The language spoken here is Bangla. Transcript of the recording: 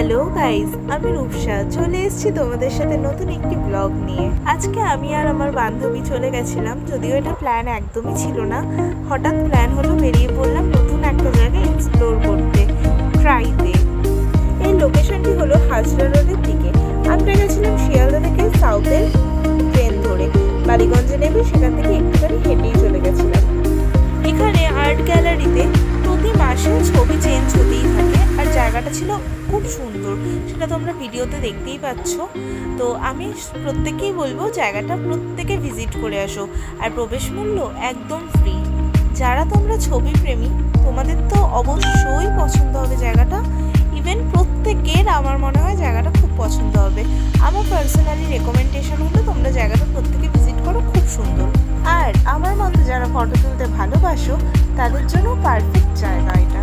হ্যালো গাইজ, আমি রূপসা চলে এসেছি তোমাদের সাথে নতুন একটি ব্লগ নিয়ে। আজকে আমি আর আমার বান্ধবী চলে গেছিলাম, যদিও এটা প্ল্যান একদমই ছিল না। হঠাৎ প্ল্যান হলো, বেরিয়ে পড়লাম নতুন একটা জায়গায় এক্সপ্লোর করতে, ট্রাইতে। এই লোকেশনটি হলো হাজরা রোডের দিকে। আমরা গেছিলাম শিয়ালদা থেকে সাউথের ট্রেন ধরে, বালিগঞ্জে নেমে সেখান থেকে একটুখানি হেঁটেই চলে গেছিলাম। এখানে আর্ট গ্যালারিতে প্রতি মাসে ছবি চেঞ্জ হতেই থাকে, আর জায়গাটা ছিল খুব সুন্দর, সেটা তোমরা ভিডিওতে দেখতেই পাচ্ছ। তো আমি প্রত্যেকেই বলবো জায়গাটা প্রত্যেকে ভিজিট করে আসো, আর প্রবেশ মূল্য একদম ফ্রি। যারা তোমরা ছবি প্রেমী, তোমাদের তো অবশ্যই পছন্দ হবে জায়গাটা। ইভেন প্রত্যেকের আমার মনে হয় জায়গাটা খুব পছন্দ হবে। আমার পার্সোনালি রেকমেন্ডেশন হলো তোমরা জায়গাটা প্রত্যেকে ভিজিট করো, খুব সুন্দর। আর আমার মতো যারা ফটো তুলতে ভালোবাসো তাদের জন্য পারফেক্ট জায়গা এটা।